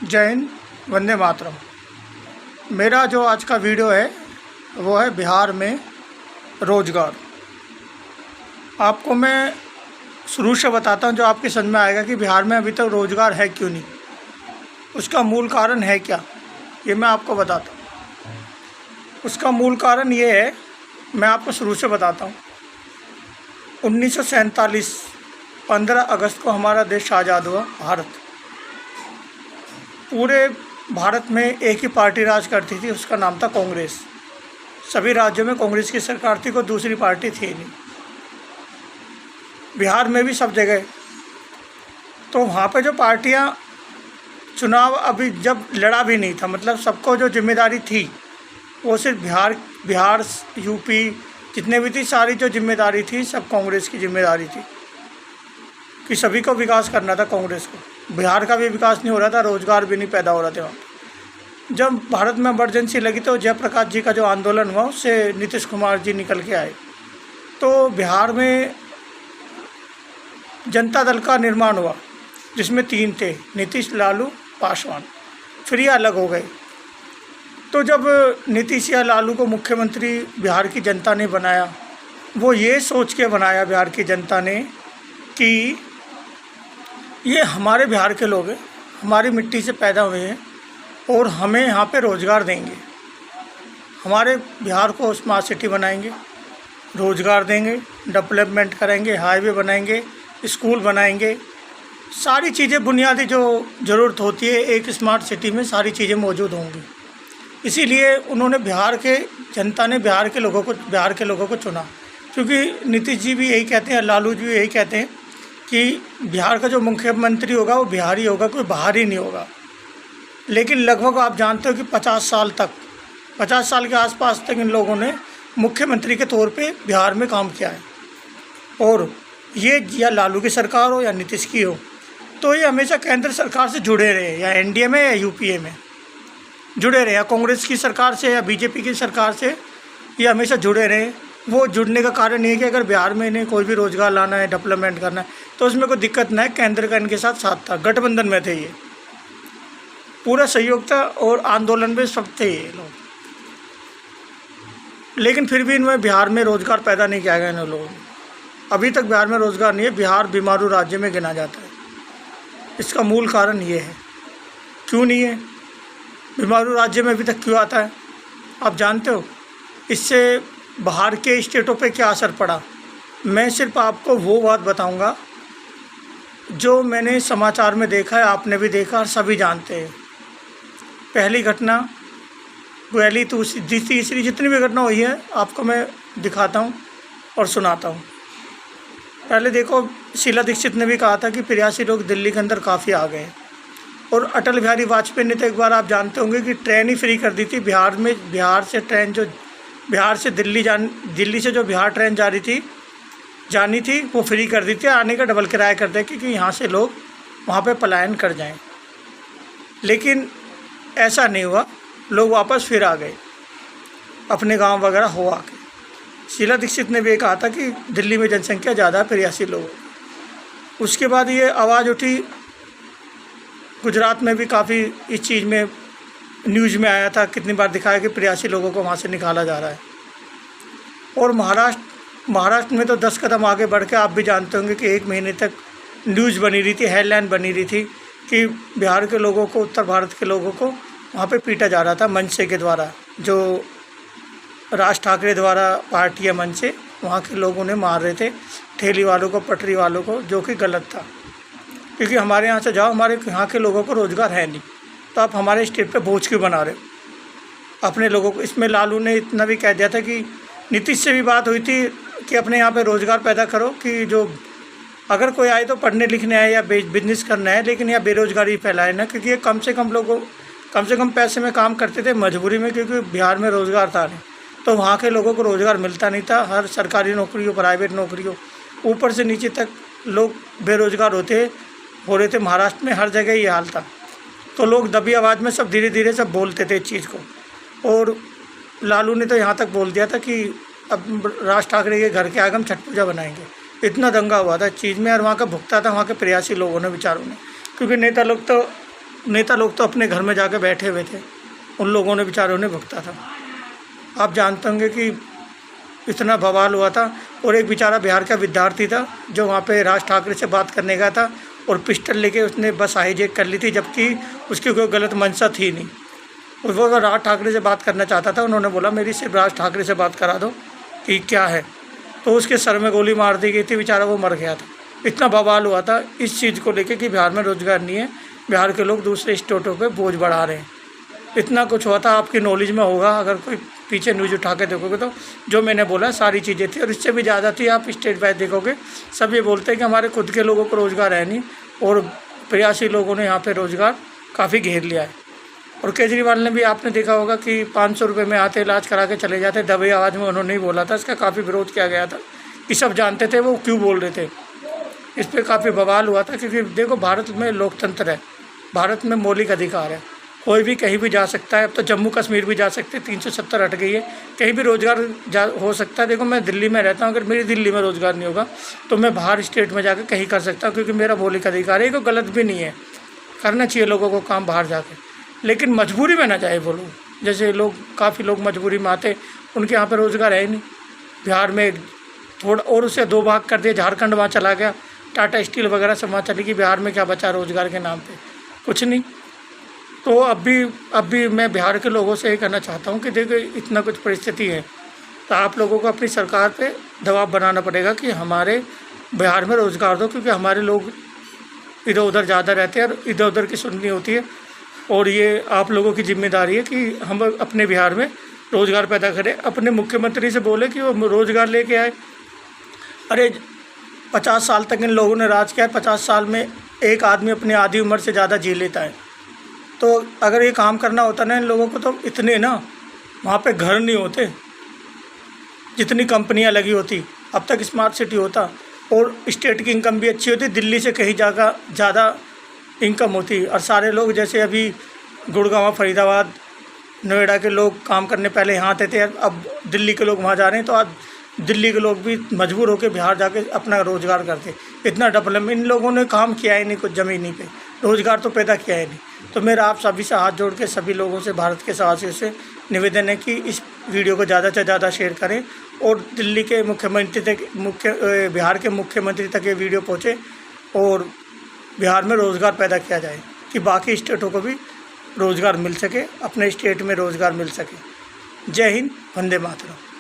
जय हिंद, वंदे मातरम। मेरा जो आज का वीडियो है वो है बिहार में रोज़गार। आपको मैं शुरू से बताता हूँ जो आपके समझ में आएगा कि बिहार में अभी तक रोज़गार है क्यों नहीं, उसका मूल कारण है क्या, ये मैं आपको बताता हूँ। उसका मूल कारण ये है, मैं आपको शुरू से बताता हूँ। 1947 15 अगस्त को हमारा देश आज़ाद हुआ, भारत। पूरे भारत में एक ही पार्टी राज करती थी, उसका नाम था कांग्रेस। सभी राज्यों में कांग्रेस की सरकार थी, कोई दूसरी पार्टी थी नहीं। बिहार में भी सब जगह। तो वहाँ पे जो पार्टियाँ चुनाव अभी जब लड़ा भी नहीं था, मतलब सबको जो जिम्मेदारी थी वो सिर्फ बिहार यूपी जितने भी थी, सारी जो जिम्मेदारी थी सब कांग्रेस की जिम्मेदारी थी कि सभी को विकास करना था कांग्रेस को। बिहार का भी विकास नहीं हो रहा था, रोज़गार भी नहीं पैदा हो रहा था वहाँ। जब भारत में इमरजेंसी लगी तो जयप्रकाश जी का जो आंदोलन हुआ उससे नीतीश कुमार जी निकल के आए, तो बिहार में जनता दल का निर्माण हुआ जिसमें 3 थे, नीतीश, लालू, पासवान। फिर ये अलग हो गए। तो जब नीतीश या लालू को मुख्यमंत्री बिहार की जनता ने बनाया, वो ये सोच के बनाया बिहार की जनता ने कि ये हमारे बिहार के लोग हैं, हमारी मिट्टी से पैदा हुए हैं और हमें यहाँ पे रोज़गार देंगे, हमारे बिहार को स्मार्ट सिटी बनाएंगे, रोज़गार देंगे, डेवलपमेंट करेंगे, हाईवे बनाएंगे, स्कूल बनाएंगे, सारी चीज़ें बुनियादी जो ज़रूरत होती है एक स्मार्ट सिटी में सारी चीज़ें मौजूद होंगी। इसीलिए उन्होंने जनता ने बिहार के लोगों को चुना, क्योंकि नीतीश जी भी यही कहते हैं, लालू जी भी यही कहते हैं कि बिहार का जो मुख्यमंत्री होगा वो बिहारी होगा, कोई बाहरी नहीं होगा। लेकिन लगभग आप जानते हो कि 50 साल के आसपास तक इन लोगों ने मुख्यमंत्री के तौर पे बिहार में काम किया है। और ये या लालू की सरकार हो या नीतीश की हो, तो ये हमेशा केंद्र सरकार से जुड़े रहे, या एनडीए में या यूपीए में जुड़े रहे, या कांग्रेस की सरकार से या बीजेपी की सरकार से ये हमेशा जुड़े रहे। वो जुड़ने का कारण ये है कि अगर बिहार में इन्हें कोई भी रोज़गार लाना है, डेवलपमेंट करना है, तो उसमें कोई दिक्कत ना है। केंद्र का इनके साथ था, गठबंधन में थे, ये पूरा सहयोग था और आंदोलन में सब थे ये लोग। लेकिन फिर भी इनमें बिहार में रोज़गार पैदा नहीं किया गया इन लोगों ने। अभी तक बिहार में रोज़गार नहीं है। बिहार बीमारू राज्य में गिना जाता है। इसका मूल कारण ये है। क्यों नहीं है, बीमारू राज्य में अभी तक क्यों आता है, आप जानते हो? इससे बाहर के स्टेटों पे क्या असर पड़ा? मैं सिर्फ आपको वो बात बताऊंगा जो मैंने समाचार में देखा है, आपने भी देखा और सभी जानते हैं। पहली घटना, पहली दूसरी तीसरी जितनी भी घटना हुई है आपको मैं दिखाता हूँ और सुनाता हूँ। पहले देखो, शीला दीक्षित ने भी कहा था कि 83 लोग दिल्ली के अंदर काफ़ी आ गए। और अटल बिहारी वाजपेयी ने तो एक बार आप जानते होंगे कि ट्रेन ही फ्री कर दी थी बिहार में। बिहार से ट्रेन जो बिहार से दिल्ली से जो बिहार ट्रेन जानी थी वो फ्री कर दी थी, आने का डबल किराया कर दिया कि यहाँ से लोग वहाँ पे पलायन कर जाएं। लेकिन ऐसा नहीं हुआ, लोग वापस फिर आ गए अपने गांव वगैरह हो आके। शीला दीक्षित ने भी कहा था कि दिल्ली में जनसंख्या ज़्यादा है, 83 लोग। उसके बाद ये आवाज़ उठी, गुजरात में भी काफ़ी इस चीज़ में न्यूज़ में आया था, कितनी बार दिखाया कि 83 लोगों को वहाँ से निकाला जा रहा है। और महाराष्ट्र में तो 10 कदम आगे बढ़ के आप भी जानते होंगे कि 1 महीने तक न्यूज़ बनी रही थी, हेडलाइन बनी रही थी कि बिहार के लोगों को, उत्तर भारत के लोगों को वहाँ पे पीटा जा रहा था मनसे के द्वारा, जो राज ठाकरे द्वारा पार्टी है मनसे, वहाँ के लोगों ने मार रहे थे ठेली वालों को, पटरी वालों को, जो कि गलत था। क्योंकि हमारे यहाँ से जाओ, हमारे यहाँ के लोगों को रोज़गार है नहीं, तो आप हमारे स्टेट पे बोझ क्यों बना रहे हो अपने लोगों को। इसमें लालू ने इतना भी कह दिया था कि नीतीश से भी बात हुई थी कि अपने यहाँ पे रोज़गार पैदा करो, कि जो अगर कोई आए तो पढ़ने लिखने आए या बिजनेस करना है, लेकिन यहाँ बेरोज़गारी फैलाए ना, क्योंकि ये कम से कम पैसे में काम करते थे मजबूरी में, क्योंकि बिहार में रोज़गार था नहीं, तो वहाँ के लोगों को रोज़गार मिलता नहीं था। हर सरकारी नौकरी हो, प्राइवेट नौकरी हो, ऊपर से नीचे तक लोग बेरोज़गार हो रहे थे। महाराष्ट्र में हर जगह ये हाल था। तो लोग दबी आवाज़ में सब धीरे धीरे सब बोलते थे इस चीज़ को। और लालू ने तो यहाँ तक बोल दिया था कि अब राज ठाकरे के घर के आगे हम छठ पूजा बनाएंगे। इतना दंगा हुआ था इस चीज़ में, और वहाँ का भुगता था वहाँ के 83 लोगों ने, बेचारों ने, क्योंकि नेता लोग तो नेता लोग तो अपने घर में जाके बैठे हुए थे, उन लोगों ने बेचारों ने भुगता था। आप जानते होंगे कि इतना बवाल हुआ था। और एक बेचारा बिहार का विद्यार्थी था जो वहाँ पे राज ठाकरे से बात करने गया था और पिस्टल लेके उसने बस हाईजैक कर ली थी, जबकि उसकी कोई गलत मंशा थी नहीं। और वो राज ठाकरे से बात करना चाहता था, उन्होंने बोला मेरी सिर्फ राज ठाकरे से बात करा दो कि क्या है, तो उसके सर में गोली मार दी गई थी, बेचारा वो मर गया था। इतना बवाल हुआ था इस चीज़ को लेके कि बिहार में रोज़गार नहीं है, बिहार के लोग दूसरे स्टेटों पे बोझ बढ़ा रहे हैं। इतना कुछ हुआ था, आपकी नॉलेज में होगा, अगर कोई पीछे न्यूज़ उठा के देखोगे तो जो मैंने बोला सारी चीज़ें थी और इससे भी ज़्यादा थी। आप स्टेट वाइज देखोगे सब ये बोलते हैं कि हमारे खुद के लोगों को रोज़गार है नहीं और प्रयासी लोगों ने यहाँ पे रोज़गार काफ़ी घेर लिया है। और केजरीवाल ने भी आपने देखा होगा कि 500 रुपये में आते इलाज करा के चले जाते, दबे आवाज़ में उन्होंने ही बोला था। इसका काफ़ी विरोध किया गया था कि सब जानते थे वो क्यों बोल रहे थे। इस पर काफ़ी बवाल हुआ था क्योंकि देखो भारत में लोकतंत्र है, भारत में मौलिक अधिकार है, कोई भी कहीं भी जा सकता है। अब तो जम्मू कश्मीर भी जा सकते, 370 हट गई है, कहीं भी रोज़गार हो सकता है। देखो मैं दिल्ली में रहता हूँ, अगर मेरी दिल्ली में रोज़गार नहीं होगा तो मैं बाहर स्टेट में जाकर कहीं कर सकता हूँ, क्योंकि मेरा मौलिक अधिकार है। कोई गलत भी नहीं है, करना चाहिए लोगों को काम बाहर जाके, लेकिन मजबूरी में ना जाए वो लोग। जैसे लोग काफ़ी लोग मजबूरी में आते, उनके यहाँ पर रोज़गार है ही नहीं। बिहार में थोड़ा और उसे 2 भाग कर दिया, झारखंड वहाँ चला गया, टाटा स्टील वगैरह सब वहाँ चली गई। बिहार में क्या बचा रोज़गार के नाम पे? कुछ नहीं। तो अब भी मैं बिहार के लोगों से ये कहना चाहता हूँ कि देखो इतना कुछ परिस्थिति है, तो आप लोगों को अपनी सरकार पे दबाव बनाना पड़ेगा कि हमारे बिहार में रोज़गार दो, क्योंकि हमारे लोग इधर उधर ज़्यादा रहते हैं और इधर उधर की सुननी होती है। और ये आप लोगों की जिम्मेदारी है कि हम अपने बिहार में रोज़गार पैदा करें। अपने मुख्यमंत्री से बोले कि वो रोज़गार लेके आए। अरे 50 साल तक इन लोगों ने राज किया है, 50 साल में एक आदमी अपनी आधी उम्र से ज़्यादा जी लेता है। तो अगर ये काम करना होता ना इन लोगों को, तो इतने ना वहाँ पे घर नहीं होते, जितनी कंपनियाँ लगी होती, अब तक स्मार्ट सिटी होता और स्टेट की इनकम भी अच्छी होती, दिल्ली से कहीं जगह ज़्यादा इनकम होती। और सारे लोग जैसे अभी गुड़गांव, फरीदाबाद, नोएडा के लोग काम करने पहले यहाँ आते थे, अब दिल्ली के लोग वहाँ जा रहे हैं, तो आज दिल्ली के लोग भी मजबूर होकर बिहार जाके अपना रोज़गार करते। इतना डेवलप इन लोगों ने काम किया ही नहीं, कुछ ज़मीनी पे रोज़गार तो पैदा किया ही नहीं। तो मेरा आप सभी से हाथ जोड़ के सभी लोगों से, भारत के सवासियों से निवेदन है कि इस वीडियो को ज़्यादा से ज़्यादा शेयर करें और दिल्ली के मुख्यमंत्री तक, बिहार के मुख्यमंत्री तक ये वीडियो पहुँचे और बिहार में रोज़गार पैदा किया जाए कि बाकी स्टेटों को भी रोज़गार मिल सके, अपने स्टेट में रोज़गार मिल सके। जय हिंद, वंदे मातरम।